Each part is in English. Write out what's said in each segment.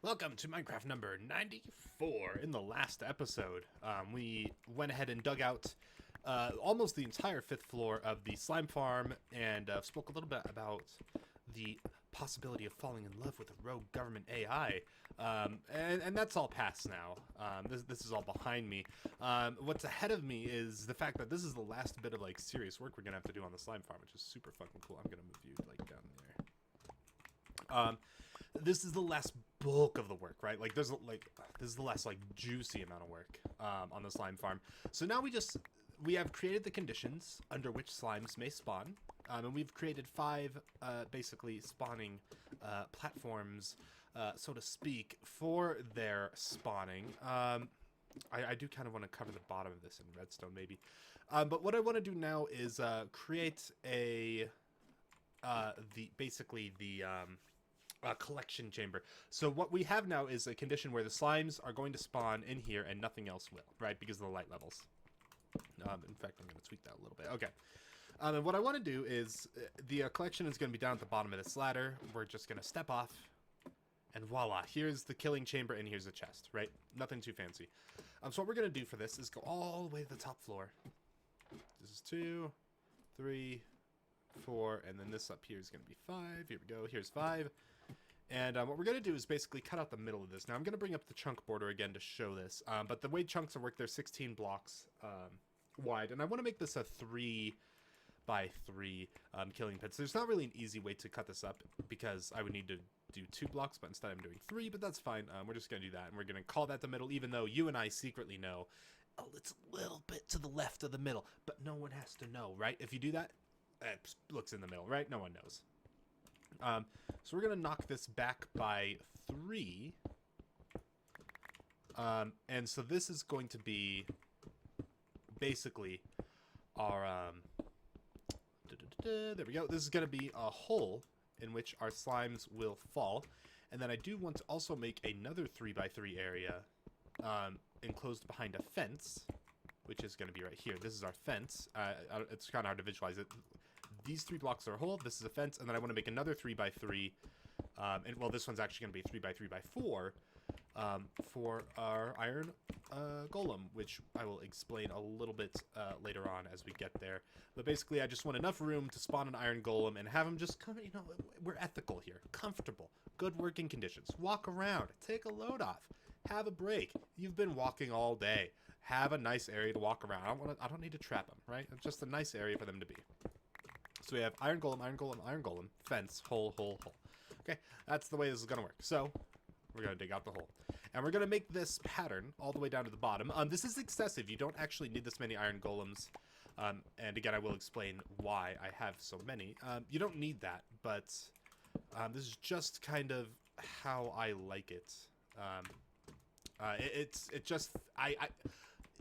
Welcome to Minecraft number 94. In the last episode, we went ahead and dug out almost the entire fifth floor of the slime farm and spoke a little bit about the possibility of falling in love with a rogue government AI. And that's all past now. This is all behind me. What's ahead of me is the fact that this is the last bit of like serious work we're gonna have to do on the slime farm, which is super fucking cool. I'm gonna move you like down there. This is the last bulk of the work, right? Like, this is the last like juicy amount of work on the slime farm. So now we have created the conditions under which slimes may spawn, and we've created 5 basically spawning platforms, so to speak, for their spawning. I do kind of want to cover the bottom of this in redstone, maybe. But what I want to do now is create a collection chamber. So what we have now is a condition where the slimes are going to spawn in here and nothing else will, right? Because of the light levels. In fact, I'm going to tweak that a little bit. Okay. And what I want to do is the collection is going to be down at the bottom of this ladder. We're just going to step off. And voila, here's the killing chamber and here's the chest, right? Nothing too fancy. So what we're going to do for this is go all the way to the top floor. This is 2, 3, 4, and then this up here is going to be 5. Here we go. Here's 5. And what we're going to do is basically cut out the middle of this. Now, I'm going to bring up the chunk border again to show this. But the way chunks are worked, they're 16 blocks wide. And I want to make this a 3 by 3 killing pit. So there's not really an easy way to cut this up because I would need to do 2 blocks, but instead I'm doing 3. But that's fine. We're just going to do that. And we're going to call that the middle, even though you and I secretly know, oh, it's a little bit to the left of the middle. But no one has to know, right? If you do that, it looks in the middle, right? No one knows. So we're going to knock this back by 3. And so this is going to be basically our... there we go. This is going to be a hole in which our slimes will fall. And then I do want to also make another 3 by 3 area enclosed behind a fence, which is going to be right here. This is our fence. It's kind of hard to visualize it. These 3 blocks are a hole. This is a fence, and then I want to make another 3 by 3. And well, this one's actually going to be 3 by 3 by 4 for our iron golem, which I will explain a little bit later on as we get there. But basically, I just want enough room to spawn an iron golem and have him just come. You know, we're ethical here, comfortable, good working conditions. Walk around, take a load off, have a break. You've been walking all day. Have a nice area to walk around. I don't need to trap them, right? It's just a nice area for them to be. So we have iron golem, iron golem, iron golem, fence, hole, hole, hole. Okay, that's the way this is going to work. So we're going to dig out the hole. And we're going to make this pattern all the way down to the bottom. This is excessive. You don't actually need this many iron golems. And again, I will explain why I have so many. You don't need that, but this is just kind of how I like it.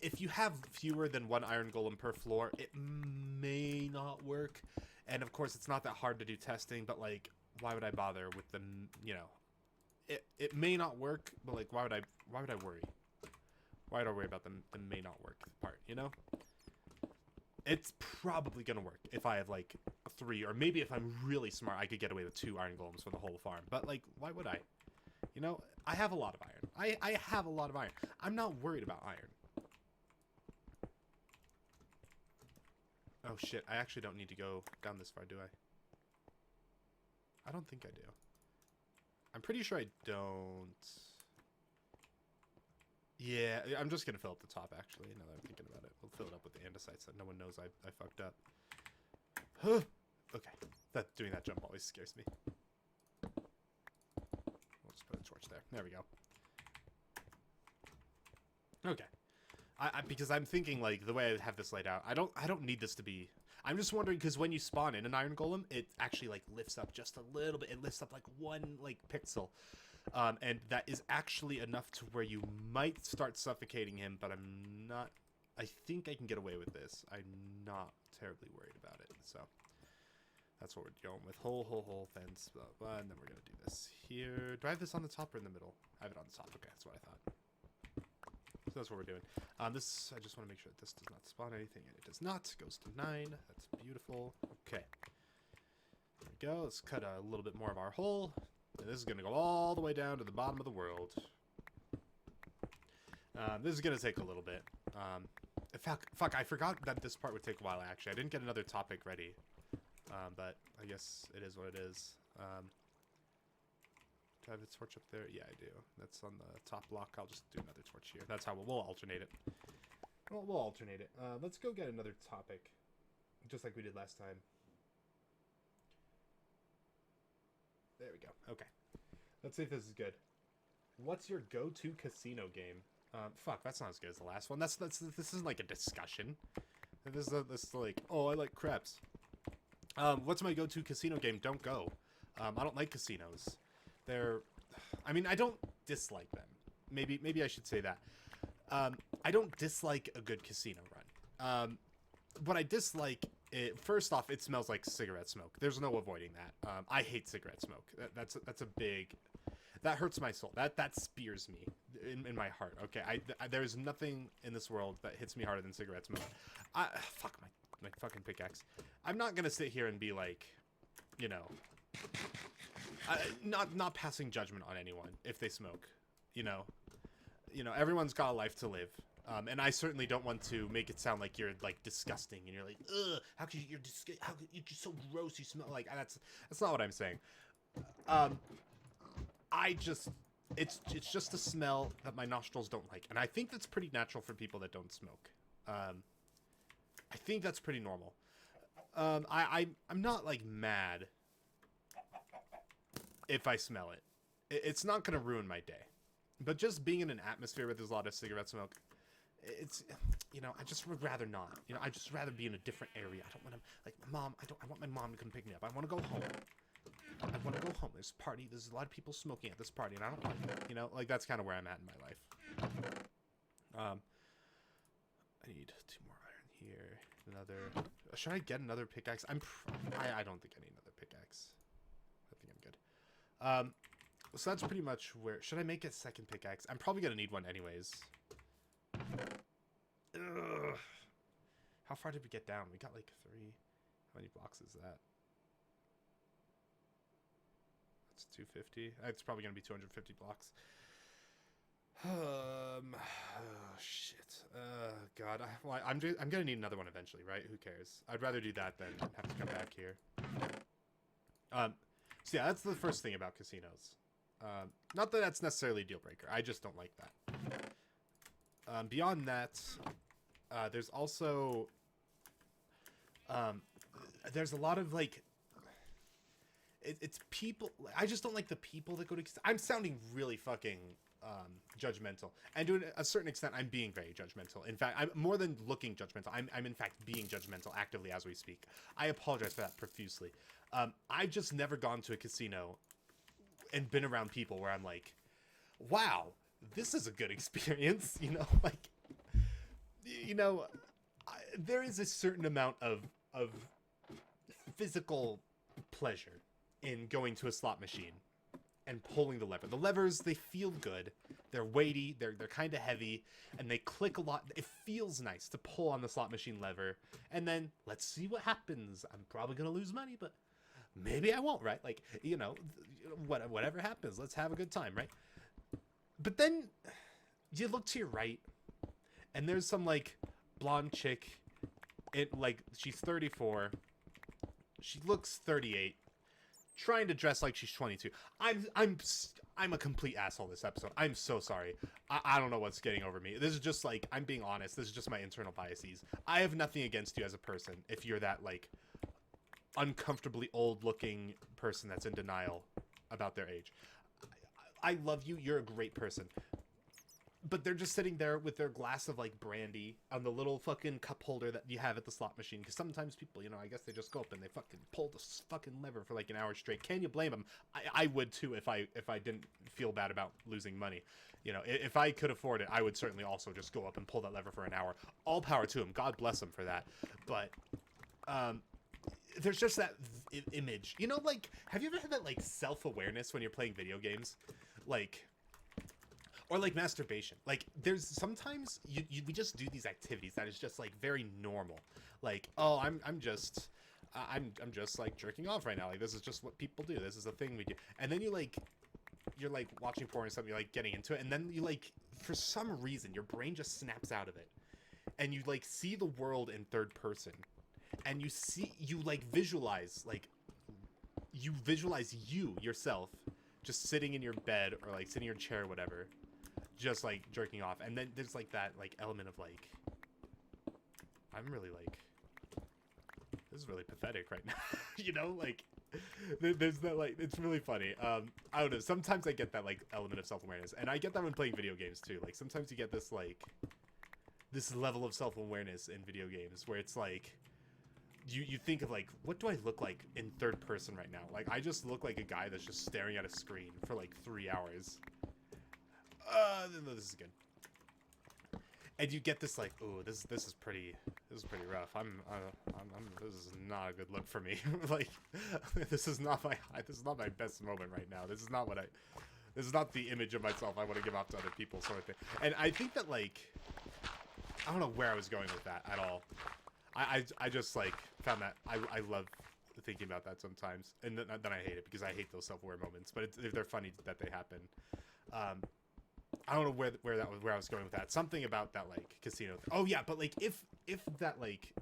If you have fewer than 1 iron golem per floor, it may not work. And of course, it's not that hard to do testing, but like, why would I bother with them, you know? It may not work, but like, why would I worry? Why would I worry about the may not work part, you know? It's probably gonna work if I have like 3, or maybe if I'm really smart, I could get away with 2 iron golems for the whole farm. But like, why would I? You know, I have a lot of iron. I have a lot of iron. I'm not worried about iron. Oh shit, I actually don't need to go down this far, do I? I don't think I do. I'm pretty sure I don't. Yeah, I'm just gonna fill up the top, actually, now that I'm thinking about it. We'll fill it up with the andesite so no one knows I fucked up. Okay, doing that jump always scares me. We'll just put a torch there. There we go. Okay. Because I'm thinking, like, the way I have this laid out, I don't need this to be... I'm just wondering, because when you spawn in an iron golem, it actually, like, lifts up just a little bit. It lifts up, like, 1, like, pixel. And that is actually enough to where you might start suffocating him, but I'm not... I think I can get away with this. I'm not terribly worried about it, so... That's what we're going with. Hole, fence, blah, blah, and then we're going to do this here. Do I have this on the top or in the middle? I have it on the top. Okay, that's what I thought. So that's what we're doing. I just want to make sure that this does not spawn anything, and it does not. Goes to 9. That's beautiful. Okay. There we go. Let's cut a little bit more of our hole. And this is going to go all the way down to the bottom of the world. This is going to take a little bit. Fuck, I forgot that this part would take a while, actually. I didn't get another topic ready. But I guess it is what it is. Do I have a torch up there? Yeah, I do. That's on the top block. I'll just do another torch here. That's how we'll alternate it. We'll alternate it. Let's go get another topic. Just like we did last time. There we go. Okay. Let's see if this is good. What's your go-to casino game? Fuck, that's not as good as the last one. This isn't like a discussion. This is like, oh, I like craps. What's my go-to casino game? Don't go. I don't like casinos. I mean, I don't dislike them. Maybe I should say that. I don't dislike a good casino run. What I dislike, first off, it smells like cigarette smoke. There's no avoiding that. I hate cigarette smoke. That's a big... That hurts my soul. That spears me in my heart. Okay, there's nothing in this world that hits me harder than cigarette smoke. Fuck my fucking pickaxe. I'm not gonna sit here and be like, you know, not passing judgment on anyone if they smoke. You know, everyone's got a life to live. And I certainly don't want to make it sound like you're like disgusting and you're like, ugh, how could you're just so gross, you smell like. That's not what I'm saying. It's just a smell that my nostrils don't like, and I think that's pretty natural for people that don't smoke. I think that's pretty normal. I'm not like mad if I smell it. It's not gonna ruin my day, but just being in an atmosphere where there's a lot of cigarette smoke, it's, you know, I just would rather not. You know, I just rather be in a different area. I don't want to, like, Mom. I want my mom to come pick me up. I want to go home. I want to go home. There's a party. There's a lot of people smoking at this party, and I don't like it. You know, like, that's kind of where I'm at in my life. I need 2 more iron here. Another. Should I get another pickaxe? I don't think I need another pickaxe. I think I'm good. So that's pretty much where. Should I make a second pickaxe? I'm probably gonna need one anyways. Ugh. How far did we get down? We got like 3. How many blocks is that? 250. It's probably gonna be 250 blocks. Oh, shit. God. I'm gonna need another one eventually, right? Who cares? I'd rather do that than have to come back here. So yeah, that's the first thing about casinos. Not that that's necessarily a deal breaker. I just don't like that. Beyond that, there's also there's a lot of like. It's people. I just don't like the people that go to. I'm sounding really fucking judgmental, and to a certain extent, I'm being very judgmental. In fact, I'm more than looking judgmental. I'm in fact being judgmental actively as we speak. I apologize for that profusely. I've just never gone to a casino and been around people where I'm like, wow, this is a good experience. You know, like, you know, there is a certain amount of physical pleasure in going to a slot machine and pulling the lever. The levers, they feel good. They're weighty, they're kind of heavy, and they click a lot. It feels nice to pull on the slot machine lever, and then let's see what happens. I'm probably gonna lose money, but maybe I won't, right? Like, you know, whatever happens, let's have a good time, right? But then you look to your right, and there's some like blonde chick. Like, she's 34. She looks 38. Trying to dress like she's 22. I'm a complete asshole this episode. I'm so sorry. I don't know what's getting over me. This is just like, I'm being honest. This is just my internal biases. I have nothing against you as a person if you're that like uncomfortably old looking person that's in denial about their age. I love you. You're a great person. But they're just sitting there with their glass of like brandy on the little fucking cup holder that you have at the slot machine. Because sometimes people, you know, I guess they just go up and they fucking pull the fucking lever for like an hour straight. Can you blame them? I would too if I didn't feel bad about losing money. You know, if I could afford it, I would certainly also just go up and pull that lever for an hour. All power to him. God bless him for that. But there's just that image. You know, like, have you ever had that like self-awareness when you're playing video games? Like... Or like masturbation. Like, there's sometimes we just do these activities that is just like very normal. Like, oh, I'm just like jerking off right now. Like, this is just what people do. This is a thing we do. And then you like you're like watching porn or something, you're like getting into it, and then you like for some reason your brain just snaps out of it, and you like see the world in third person, and you like visualize you yourself just sitting in your bed or like sitting in your chair or whatever, just like jerking off, and then there's like that like element of like, I'm really like, this is really pathetic right now. You know, like there's that like, it's really funny. I don't know, sometimes I get that like element of self-awareness, and I get that when playing video games too. Like sometimes you get this like this level of self-awareness in video games where it's like you think of like, what do I look like in third person right now? Like I just look like a guy that's just staring at a screen for like 3 hours. No, this is good. And you get this like, oh, this is pretty rough. This is not a good look for me. Like, this is not my best moment right now. This is not the image of myself I want to give off to other people, sort of thing. And I think that like, I don't know where I was going with that at all. I just like found that I love thinking about that sometimes, and then I hate it because I hate those self-aware moments. But they're funny that they happen. I don't know where I was going with that. Something about that like casino. Oh yeah, but like if that like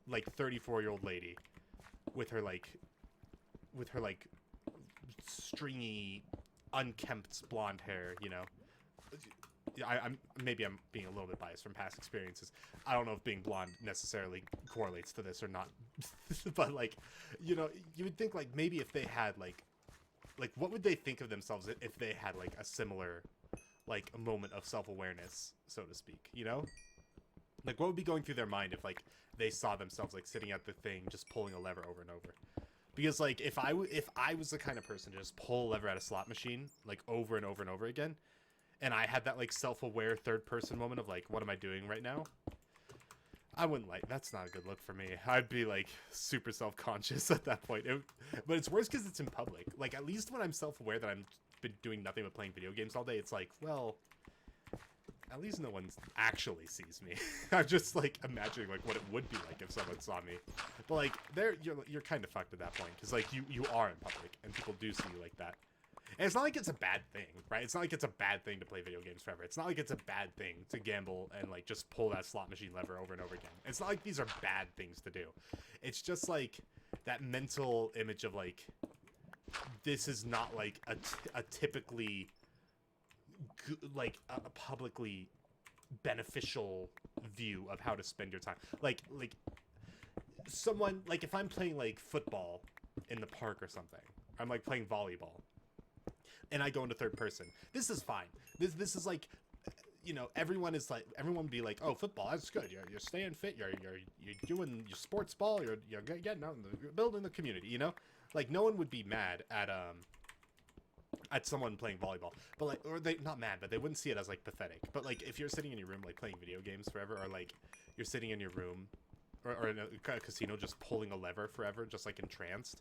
34-year-old lady with her like stringy, unkempt blonde hair, you know. I'm being a little bit biased from past experiences. I don't know if being blonde necessarily correlates to this or not, but like, you know, you would think like maybe if they had like what would they think of themselves if they had like a similar like a moment of self-awareness, so to speak, you know? Like what would be going through their mind if like they saw themselves like sitting at the thing just pulling a lever over and over? Because like if I was the kind of person to just pull a lever at a slot machine like over and over and over again, and I had that like self-aware third person moment of like, what am I doing right now? I wouldn't like, that's not a good look for me. I'd be like super self-conscious at that point. But it's worse because it's in public. Like at least when I'm self-aware that I'm been doing nothing but playing video games all day, it's like, well, at least no one actually sees me. I'm just like imagining like what it would be like if someone saw me. But like you're kind of fucked at that point because like you are in public and people do see you like that. And it's not like it's a bad thing, right? It's not like it's a bad thing to play video games forever. It's not like it's a bad thing to gamble and like just pull that slot machine lever over and over again. It's not like these are bad things to do. It's just like that mental image of like, this is not like a typically like a publicly beneficial view of how to spend your time. Like someone, like if I'm playing like football in the park or something, I'm like playing volleyball, and I go into third person. This is fine. This is like, you know, everyone would be like, oh, football, that's good. You're staying fit. You're doing your sports ball. You're getting out you're building the community. You know, like no one would be mad at someone playing volleyball, but like, or they not mad, but they wouldn't see it as like pathetic. But like if you're sitting in your room like playing video games forever, or like you're sitting in your room or in a casino just pulling a lever forever, just like entranced,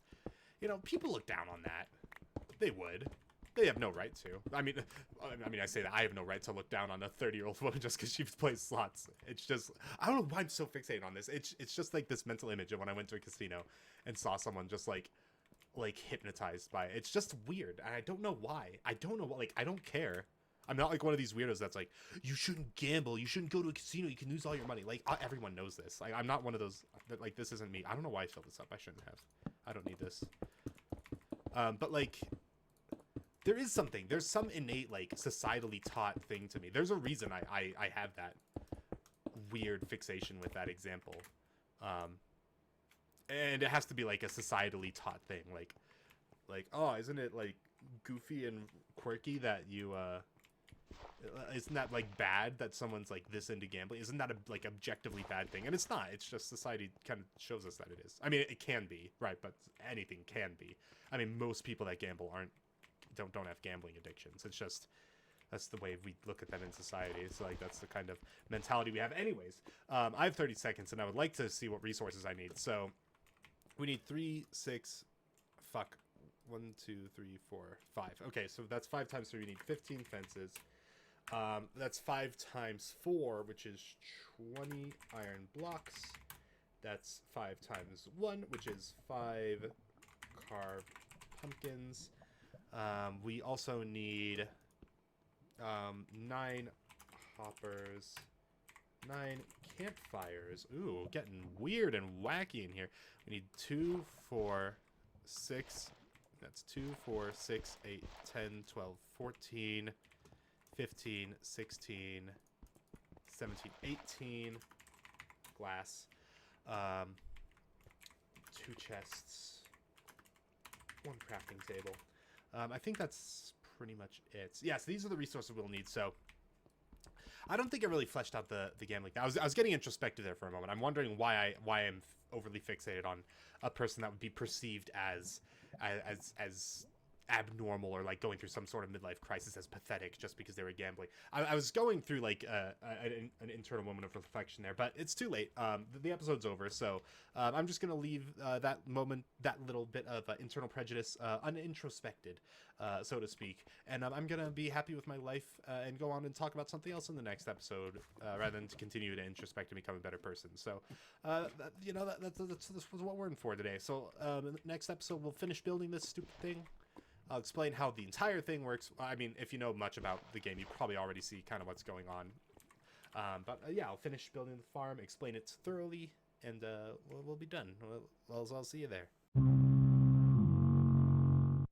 you know, people look down on that. They would. They have no right to. I mean, I say that I have no right to look down on a 30-year-old woman just because she plays slots. It's just, I don't know why I'm so fixated on this. It's just like this mental image of when I went to a casino and saw someone just like hypnotized by it. It's just weird, and I don't know why. I don't know what, like, I don't care. I'm not like one of these weirdos that's like, you shouldn't gamble, you shouldn't go to a casino, you can lose all your money. Like, everyone knows this. Like, I'm not one of those that, like, this isn't me. I don't know why I filled this up. I shouldn't have. I don't need this. But like, there's some innate like societally taught thing to me. There's a reason I have that weird fixation with that example. And it has to be like a societally taught thing. Like, oh, isn't it like goofy and quirky that you, isn't that like bad that someone's like this into gambling? Isn't that a like objectively bad thing? And it's not. It's just society kind of shows us that it is. I mean, it can be, right? But anything can be. I mean, most people that gamble don't have gambling addictions. It's just, that's the way we look at them in society. It's like, that's the kind of mentality we have. Anyways, I have 30 seconds and I would like to see what resources I need. So we need 1, 2, 3, 4, 5. Okay, so that's 5 times 3. We need 15 fences. That's 5 times 4, which is 20 iron blocks. That's 5 times 1, which is 5 carved pumpkins. We also need 9 hoppers, 9 campfires. Ooh, getting weird and wacky in here. We need 2, 4, 6. That's 2, 4, 6, 8, 10, 12, 14, 15, 16, 17, 18 glass. 2 chests, 1 crafting table. I think that's pretty much it. Yes, these are the resources we'll need. So I don't think it really fleshed out the gambling. I was getting introspective there for a moment. I'm wondering why I'm overly fixated on a person that would be perceived as abnormal or like going through some sort of midlife crisis as pathetic just because they were gambling. I was going through like an internal moment of reflection there, but it's too late. The episode's over, so I'm just gonna leave that moment, that little bit of internal prejudice unintrospected, so to speak, and I'm gonna be happy with my life and go on and talk about something else in the next episode rather than to continue to introspect and become a better person. So that's what we're in for today. So in the next episode we'll finish building this stupid thing. I'll explain how the entire thing works. I mean, if you know much about the game, you probably already see kind of what's going on. But yeah, I'll finish building the farm, explain it thoroughly, and we'll be done. I'll see you there.